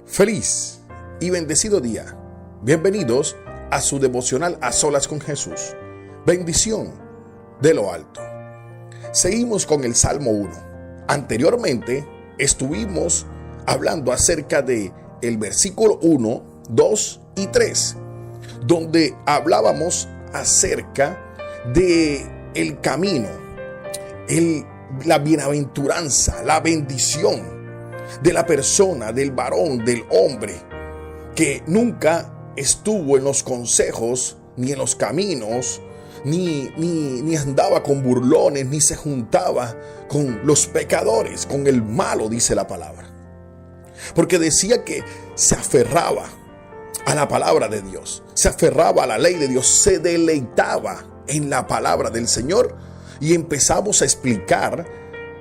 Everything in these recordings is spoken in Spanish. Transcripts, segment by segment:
Feliz y bendecido día. Bienvenidos a su devocional A Solas con Jesús. Bendición de lo alto. Seguimos con el Salmo 1. Anteriormente estuvimos hablando acerca de el versículo 1, 2 y 3, donde hablábamos acerca de el camino, la bienaventuranza, la bendición de la persona, del varón, del hombre, que nunca estuvo en los consejos, ni en los caminos, ni andaba con burlones, ni se juntaba con los pecadores, con el malo, dice la palabra. Porque decía que se aferraba a la palabra de Dios, se aferraba a la ley de Dios, se deleitaba en la palabra del Señor, y empezamos a explicar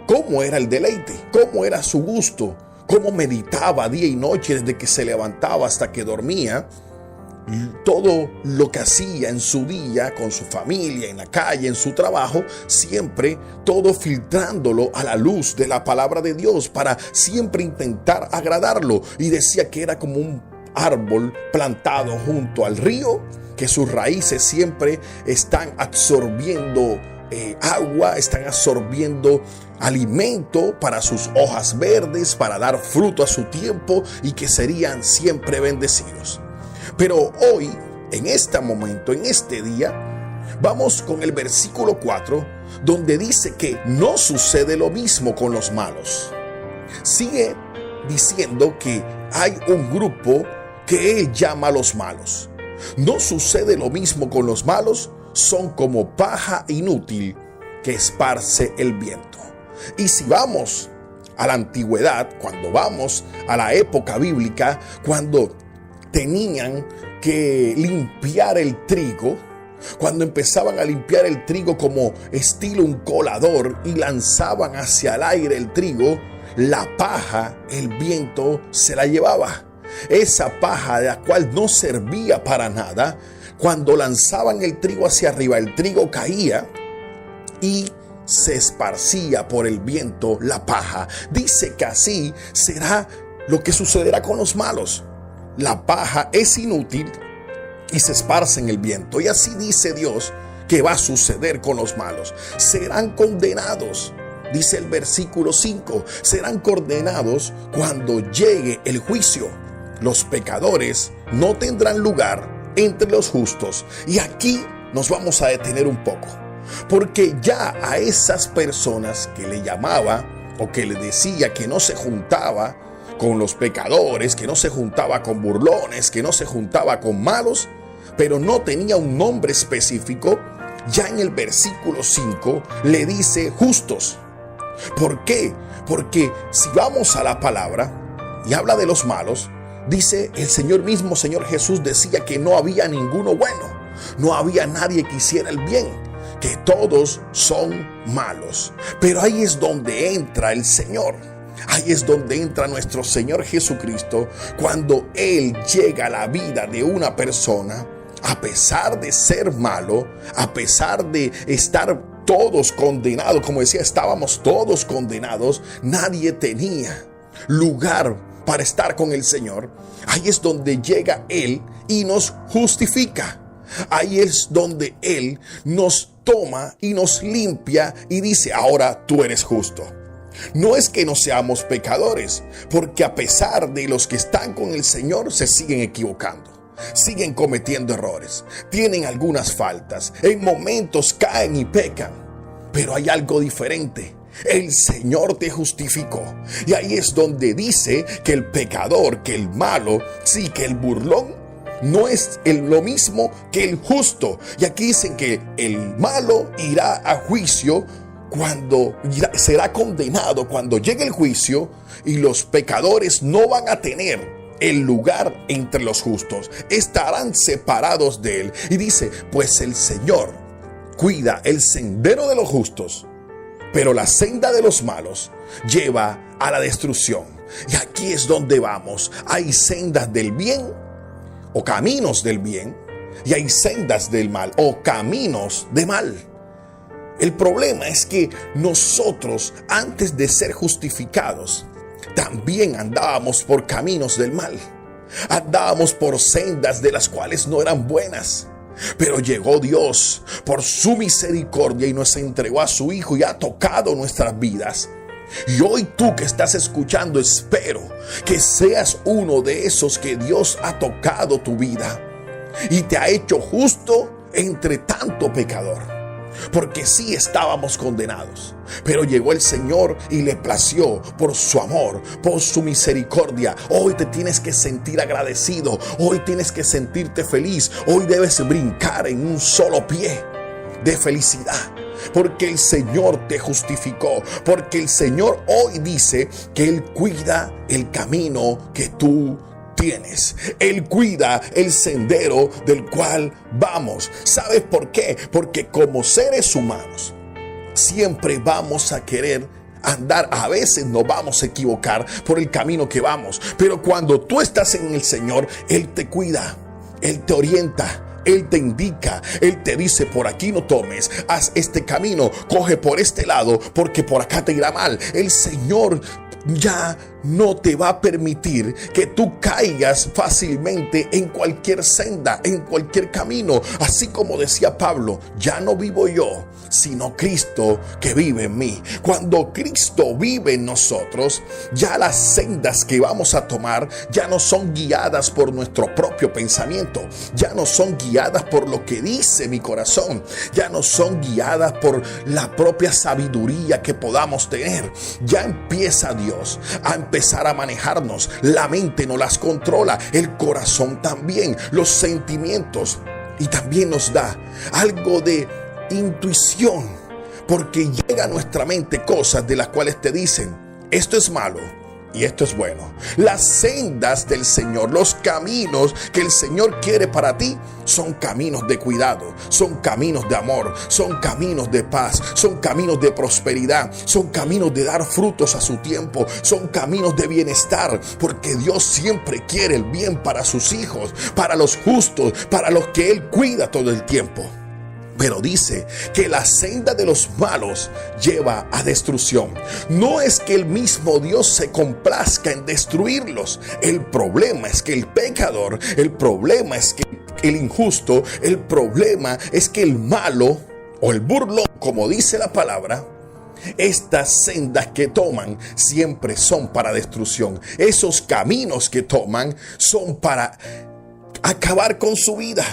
cómo era el deleite, cómo era su gusto, cómo meditaba día y noche desde que se levantaba hasta que dormía. Todo lo que hacía en su día, con su familia, en la calle, en su trabajo, siempre todo filtrándolo a la luz de la palabra de Dios para siempre intentar agradarlo. Y decía que era como un árbol plantado junto al río, que sus raíces siempre están absorbiendo agua, están absorbiendo alimento para sus hojas verdes, para dar fruto a su tiempo, y que serían siempre bendecidos. Pero hoy, en este momento, en este día, vamos con el versículo 4, donde dice que no sucede lo mismo con los malos. Sigue diciendo que hay un grupo que él llama los malos. No sucede lo mismo con los malos, son como paja inútil que esparce el viento. Y si vamos a la antigüedad, cuando vamos a la época bíblica, cuando tenían que limpiar el trigo, cuando empezaban a limpiar el trigo como estilo un colador y lanzaban hacia el aire el trigo, la paja, el viento se la llevaba. Esa paja, de la cual no servía para nada, cuando lanzaban el trigo hacia arriba, el trigo caía y se esparcía por el viento la paja. Dice que así será lo que sucederá con los malos. La paja es inútil y se esparce en el viento. Y así dice Dios que va a suceder con los malos. Serán condenados. Dice el versículo 5, serán condenados cuando llegue el juicio. Los pecadores no tendrán lugar entre los justos. Y aquí nos vamos a detener un poco, porque ya a esas personas que le llamaba o que le decía que no se juntaba con los pecadores, que no se juntaba con burlones, que no se juntaba con malos, pero no tenía un nombre específico, ya en el versículo 5 le dice justos. ¿Por qué? Porque si vamos a la palabra y habla de los malos, dice el Señor mismo, Señor Jesús, decía que no había ninguno bueno, no había nadie que hiciera el bien, que todos son malos. Pero ahí es donde entra el Señor, ahí es donde entra nuestro Señor Jesucristo, cuando Él llega a la vida de una persona, a pesar de ser malo, a pesar de estar todos condenados, como decía, estábamos todos condenados, nadie tenía lugar para estar con el Señor. Ahí es donde llega Él y nos justifica. Ahí es donde Él nos toma y nos limpia y dice, ahora tú eres justo. No es que no seamos pecadores, porque a pesar de los que están con el Señor se siguen equivocando, siguen cometiendo errores, tienen algunas faltas, en momentos caen y pecan, pero hay algo diferente. El Señor te justificó. Y ahí es donde dice que el pecador, que el malo, sí, que el burlón no es lo mismo que el justo. Y aquí dicen que el malo irá a juicio, cuando será condenado cuando llegue el juicio, y los pecadores no van a tener el lugar entre los justos, estarán separados de él. Y dice, pues el Señor cuida el sendero de los justos, pero la senda de los malos lleva a la destrucción. Y aquí es donde vamos. Hay sendas del bien o caminos del bien, y hay sendas del mal o caminos de mal. El problema es que nosotros, antes de ser justificados, también andábamos por caminos del mal. Andábamos por sendas de las cuales no eran buenas. Pero llegó Dios por su misericordia y nos entregó a su Hijo y ha tocado nuestras vidas. Y hoy tú que estás escuchando, espero que seas uno de esos que Dios ha tocado tu vida y te ha hecho justo entre tanto pecador. Porque sí estábamos condenados, pero llegó el Señor y le plació por su amor, por su misericordia. Hoy te tienes que sentir agradecido, hoy tienes que sentirte feliz, hoy debes brincar en un solo pie de felicidad. Porque el Señor te justificó, porque el Señor hoy dice que Él cuida el camino que tú tienes. Él cuida el sendero del cual vamos. ¿Sabes por qué? Porque como seres humanos siempre vamos a querer andar, a veces nos vamos a equivocar por el camino que vamos, pero cuando tú estás en el Señor, Él te cuida, Él te orienta, Él te indica, Él te dice: por aquí no tomes, haz este camino, coge por este lado, porque por acá te irá mal. El Señor ya no te va a permitir que tú caigas fácilmente en cualquier senda, en cualquier camino. Así como decía Pablo: ya no vivo yo, sino Cristo que vive en mí. Cuando Cristo vive en nosotros, ya las sendas que vamos a tomar ya no son guiadas por nuestro propio pensamiento, ya no son guiadas por lo que dice mi corazón, ya no son guiadas por la propia sabiduría que podamos tener. Ya empieza Dios a empezar a manejarnos. La mente no las controla, el corazón también, los sentimientos, y también nos da algo de intuición, porque llega a nuestra mente cosas de las cuales te dicen: esto es malo y esto es bueno. Las sendas del Señor, los caminos que el Señor quiere para ti, son caminos de cuidado, son caminos de amor, son caminos de paz, son caminos de prosperidad, son caminos de dar frutos a su tiempo, son caminos de bienestar, porque Dios siempre quiere el bien para sus hijos, para los justos, para los que Él cuida todo el tiempo. Pero dice que la senda de los malos lleva a destrucción. No es que el mismo Dios se complazca en destruirlos. El problema es que el pecador, el problema es que el injusto, el problema es que el malo o el burlón, como dice la palabra, estas sendas que toman siempre son para destrucción. Esos caminos que toman son para acabar con su vida,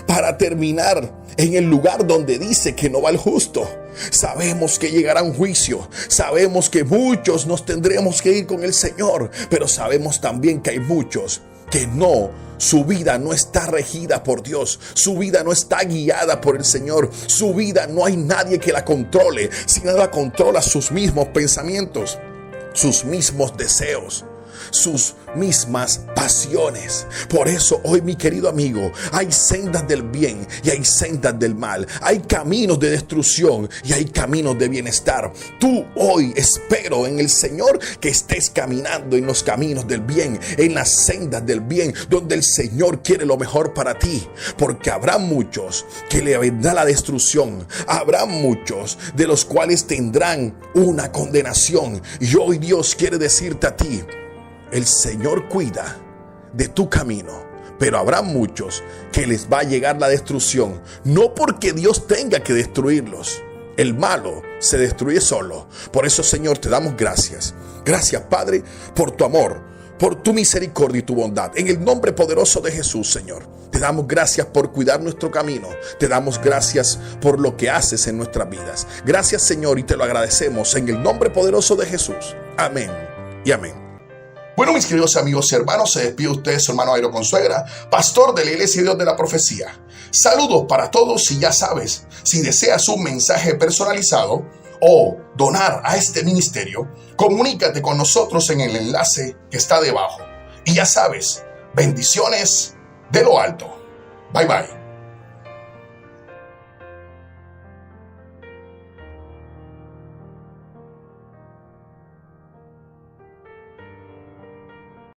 para terminar en el lugar donde dice que no va el justo. Sabemos que llegará un juicio, sabemos que muchos nos tendremos que ir con el Señor, pero sabemos también que hay muchos que no, su vida no está regida por Dios, su vida no está guiada por el Señor, su vida no hay nadie que la controle, sino la controla sus mismos pensamientos, sus mismos deseos, sus mismas pasiones. Por eso hoy, mi querido amigo, hay sendas del bien y hay sendas del mal, hay caminos de destrucción y hay caminos de bienestar. Tú hoy, espero en el Señor que estés caminando en los caminos del bien, en las sendas del bien, donde el Señor quiere lo mejor para ti, porque habrá muchos que le vendrá la destrucción, habrá muchos de los cuales tendrán una condenación, y hoy Dios quiere decirte a ti: el Señor cuida de tu camino, pero habrá muchos que les va a llegar la destrucción, no porque Dios tenga que destruirlos. El malo se destruye solo. Por eso, Señor, te damos gracias. Gracias, Padre, por tu amor, por tu misericordia y tu bondad. En el nombre poderoso de Jesús, Señor, te damos gracias por cuidar nuestro camino. Te damos gracias por lo que haces en nuestras vidas. Gracias, Señor, y te lo agradecemos en el nombre poderoso de Jesús. Amén y amén. Bueno, mis queridos amigos y hermanos, se despide usted su hermano Jairo Consuegra, pastor de la Iglesia Dios de la Profecía. Saludos para todos, y ya sabes, si deseas un mensaje personalizado o donar a este ministerio, comunícate con nosotros en el enlace que está debajo. Y ya sabes, bendiciones de lo alto. Bye bye.